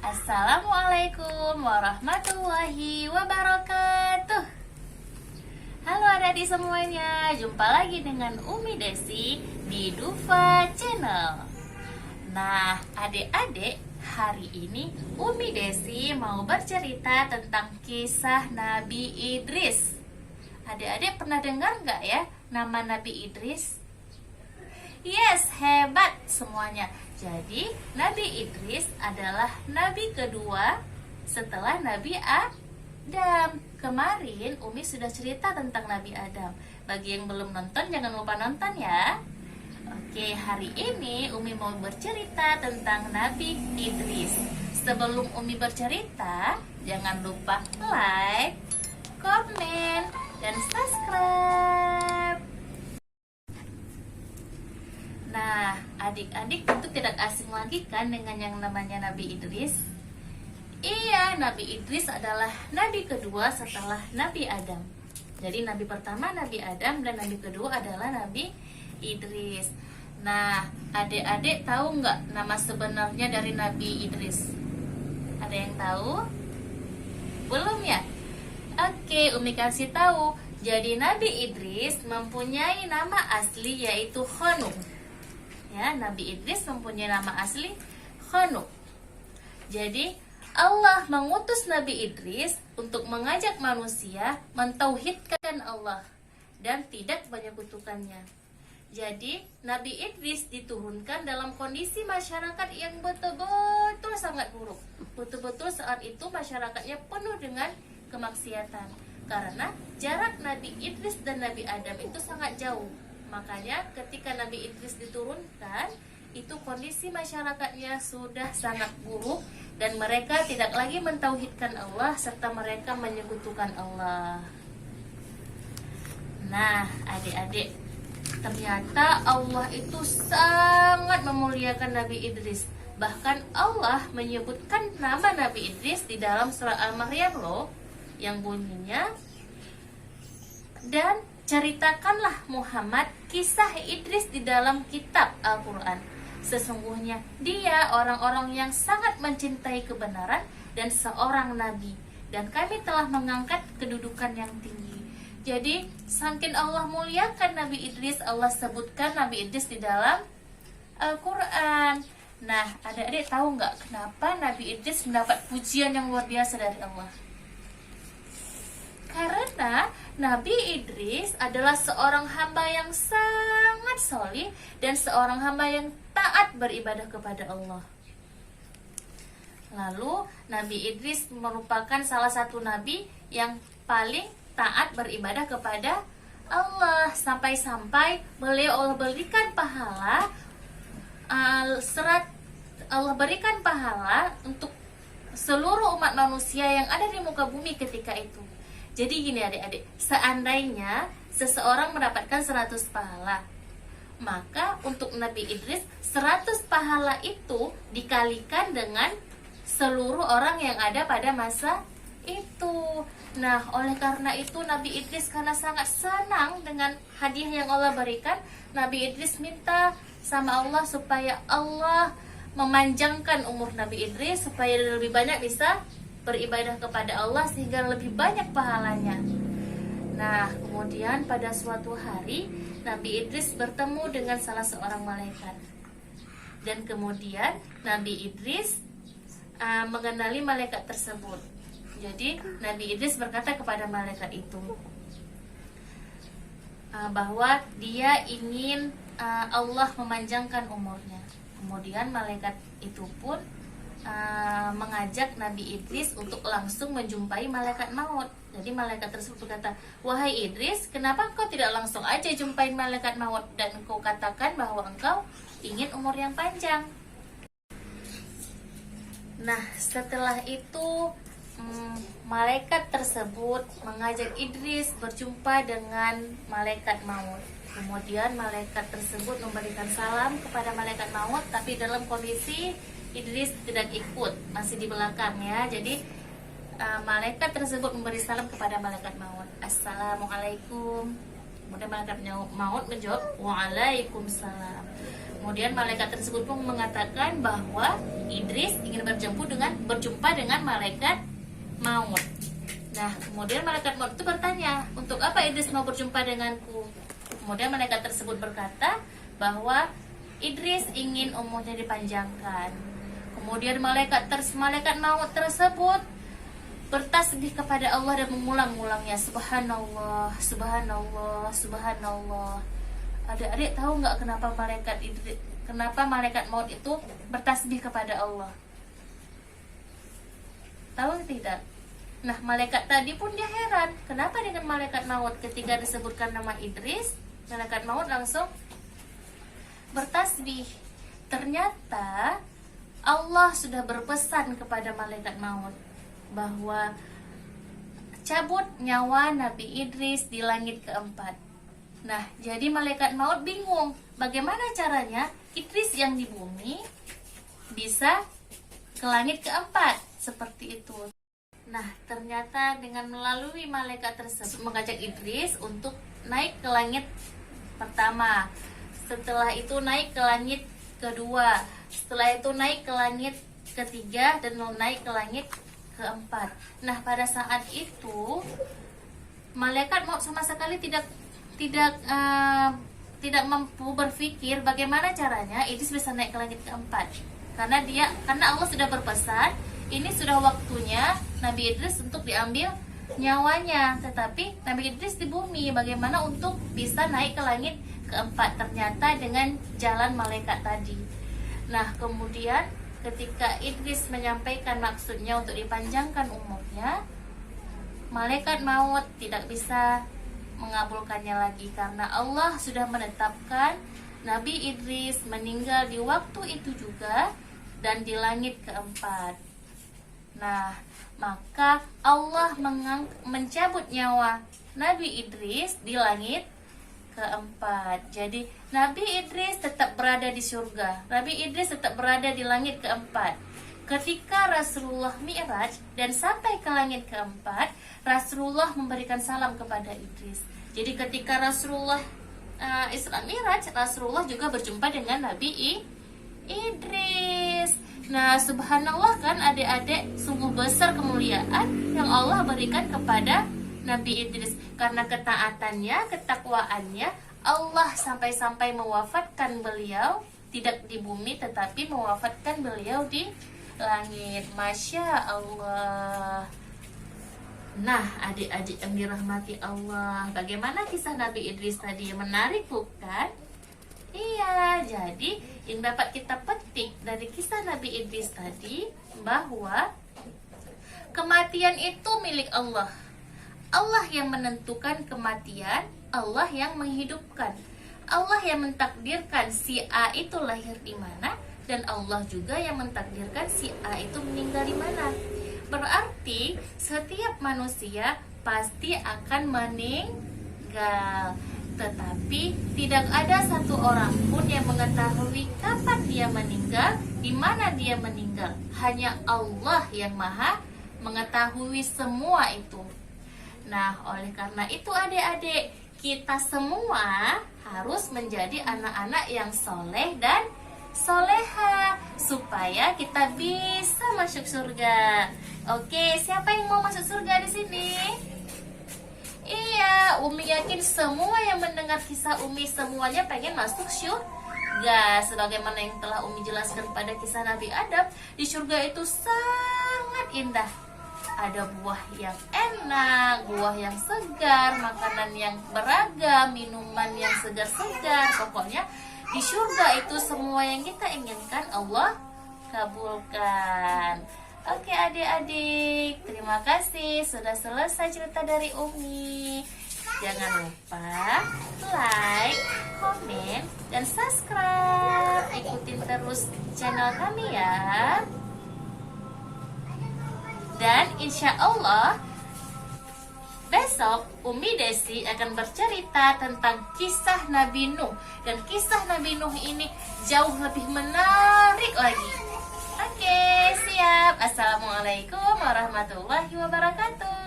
Assalamualaikum warahmatullahi wabarakatuh. Halo adik-adik semuanya, jumpa lagi dengan Umi Desi di Dufa Channel. Nah adik-adik, hari ini Umi Desi mau bercerita tentang kisah Nabi Idris. Adik-adik pernah dengar nggak ya nama Nabi Idris? Yes, hebat semuanya. Jadi, Nabi Idris adalah nabi kedua setelah Nabi Adam. Kemarin Umi sudah cerita tentang Nabi Adam. Bagi yang belum nonton, jangan lupa nonton ya. Oke, hari ini Umi mau bercerita tentang Nabi Idris. Sebelum Umi bercerita, jangan lupa like, komen, dan subscribe. Nah, adik-adik tentu tidak asing lagi kan dengan yang namanya Nabi Idris? Iya, Nabi Idris adalah nabi kedua setelah Nabi Adam. Jadi nabi pertama Nabi Adam dan nabi kedua adalah Nabi Idris. Nah, adik-adik tahu nggak nama sebenarnya dari Nabi Idris? Ada yang tahu? Belum ya? Oke, Umi kasih tahu. Jadi Nabi Idris mempunyai nama asli yaitu Khanuk. Ya, Nabi Idris mempunyai nama asli Khanuk. Jadi Allah mengutus Nabi Idris untuk mengajak manusia mentauhidkan Allah dan tidak menyekutukannya. Jadi Nabi Idris diturunkan dalam kondisi masyarakat yang betul-betul sangat buruk. Betul-betul saat itu masyarakatnya penuh dengan kemaksiatan. Karena jarak Nabi Idris dan Nabi Adam itu sangat jauh. Makanya ketika Nabi Idris diturunkan, itu kondisi masyarakatnya sudah sangat buruk dan mereka tidak lagi mentauhidkan Allah serta mereka menyekutukan Allah. Nah, adik-adik, ternyata Allah itu sangat memuliakan Nabi Idris. Bahkan Allah menyebutkan nama Nabi Idris di dalam surah Al-Maryam loh, yang bunyinya, dan ceritakanlah Muhammad kisah Idris di dalam kitab Al-Quran. Sesungguhnya dia orang-orang yang sangat mencintai kebenaran dan seorang nabi, dan kami telah mengangkat kedudukan yang tinggi. Jadi saking Allah muliakan Nabi Idris, Allah sebutkan Nabi Idris di dalam Al-Quran. Nah, adik-adik tahu nggak kenapa Nabi Idris mendapat pujian yang luar biasa dari Allah? Karena Nabi Idris adalah seorang hamba yang sangat solih dan seorang hamba yang taat beribadah kepada Allah. Lalu Nabi Idris merupakan salah satu nabi yang paling taat beribadah kepada Allah, sampai-sampai beliau Allah berikan pahala Allah berikan pahala untuk seluruh umat manusia yang ada di muka bumi ketika itu. Jadi gini adik-adik, seandainya seseorang mendapatkan 100 pahala, maka untuk Nabi Idris 100 pahala itu dikalikan dengan seluruh orang yang ada pada masa itu. Nah, oleh karena itu Nabi Idris karena sangat senang dengan hadiah yang Allah berikan, Nabi Idris minta sama Allah supaya Allah memanjangkan umur Nabi Idris supaya lebih banyak bisa beribadah kepada Allah sehingga lebih banyak pahalanya. Nah, kemudian pada suatu hari Nabi Idris bertemu dengan salah seorang malaikat. Dan kemudian Nabi Idris mengenali malaikat tersebut. Jadi Nabi Idris berkata kepada malaikat itu bahwa dia ingin Allah memanjangkan umurnya. Kemudian malaikat itu pun mengajak Nabi Idris untuk langsung menjumpai malaikat maut. Jadi malaikat tersebut berkata, "Wahai Idris, kenapa engkau tidak langsung aja jumpai malaikat maut dan engkau katakan bahwa engkau ingin umur yang panjang?" Nah, setelah itu malaikat tersebut mengajak Idris berjumpa dengan malaikat maut. Kemudian malaikat tersebut memberikan salam kepada malaikat maut, tapi dalam kondisi Idris tidak ikut, masih di belakang ya. Jadi malaikat tersebut memberi salam kepada malaikat maut, "Assalamualaikum." Kemudian malaikat maut menjawab, "Waalaikumsalam." Kemudian malaikat tersebut pun mengatakan bahwa Idris ingin berjumpa dengan malaikat maut. Nah, kemudian malaikat maut itu bertanya, untuk apa Idris mau berjumpa denganku? Kemudian malaikat tersebut berkata bahwa Idris ingin umurnya dipanjangkan. Kemudian malaikat maut tersebut bertasbih kepada Allah dan mengulang-ulangnya, subhanallah, subhanallah, subhanallah. Adik-adik tahu nggak kenapa malaikat maut itu bertasbih kepada Allah? Tahu tidak? Nah, malaikat tadi pun dia heran, kenapa dengan malaikat maut ketika disebutkan nama Idris, malaikat maut langsung bertasbih. Ternyata Allah sudah berpesan kepada malaikat maut bahwa cabut nyawa Nabi Idris di langit keempat. Nah, jadi malaikat maut bingung, bagaimana caranya Idris yang di bumi bisa ke langit keempat, seperti itu. Nah, ternyata dengan melalui malaikat tersebut mengajak Idris untuk naik ke langit pertama. Setelah itu naik ke langit kedua. Setelah itu naik ke langit ketiga dan naik ke langit keempat. Nah, pada saat itu malaikat maut sama sekali tidak mampu berpikir bagaimana caranya Idris bisa naik ke langit keempat. Karena Allah sudah berpesan, ini sudah waktunya Nabi Idris untuk diambil nyawanya. Tetapi Nabi Idris di bumi, bagaimana untuk bisa naik ke langit keempat? Ternyata dengan jalan malaikat tadi. Nah, kemudian ketika Idris menyampaikan maksudnya untuk dipanjangkan umurnya, malaikat maut tidak bisa mengabulkannya lagi karena Allah sudah menetapkan Nabi Idris meninggal di waktu itu juga dan di langit keempat. Nah, maka Allah mencabut nyawa Nabi Idris di langit keempat. Jadi Nabi Idris tetap berada di surga, Nabi Idris tetap berada di langit keempat. Ketika Rasulullah Mi'raj dan sampai ke langit keempat, Rasulullah memberikan salam kepada Idris. Jadi ketika Rasulullah Isra Mi'raj, Rasulullah juga berjumpa dengan Nabi Idris. Nah, subhanallah kan adik-adik, sungguh besar kemuliaan yang Allah berikan kepada Nabi Idris. Karena ketaatannya, ketakwaannya, Allah sampai-sampai mewafatkan beliau tidak di bumi tetapi mewafatkan beliau di langit. Masya Allah. Nah, adik-adik yang dirahmati Allah, bagaimana kisah Nabi Idris tadi? Menarik bukan? Iya, jadi yang dapat kita petik dari kisah Nabi Idris tadi bahwa kematian itu milik Allah. Allah yang menentukan kematian, Allah yang menghidupkan, Allah yang mentakdirkan si A itu lahir di mana, dan Allah juga yang mentakdirkan si A itu meninggal di mana. Berarti setiap manusia pasti akan meninggal, tetapi tidak ada satu orang pun yang mengetahui kapan dia meninggal, di mana dia meninggal. Hanya Allah yang maha mengetahui semua itu. Nah, oleh karena itu adik-adik, kita semua harus menjadi anak-anak yang soleh dan soleha supaya kita bisa masuk surga. Oke, siapa yang mau masuk surga di sini? Iya, Umi yakin semua yang mendengar kisah Umi semuanya pengen masuk surga. Sebagaimana yang telah Umi jelaskan pada kisah Nabi Adam, di surga itu sangat indah. Ada buah yang enak, buah yang segar, makanan yang beragam, minuman yang segar-segar. Pokoknya di surga itu semua yang kita inginkan Allah kabulkan. Oke adik-adik, terima kasih sudah selesai cerita dari Umi. Jangan lupa like, komen, dan subscribe. Ikutin terus channel kami ya. Dan insya Allah besok Umi Desi akan bercerita tentang kisah Nabi Nuh. Dan kisah Nabi Nuh ini jauh lebih menarik lagi. Oke, siap. Assalamualaikum warahmatullahi wabarakatuh.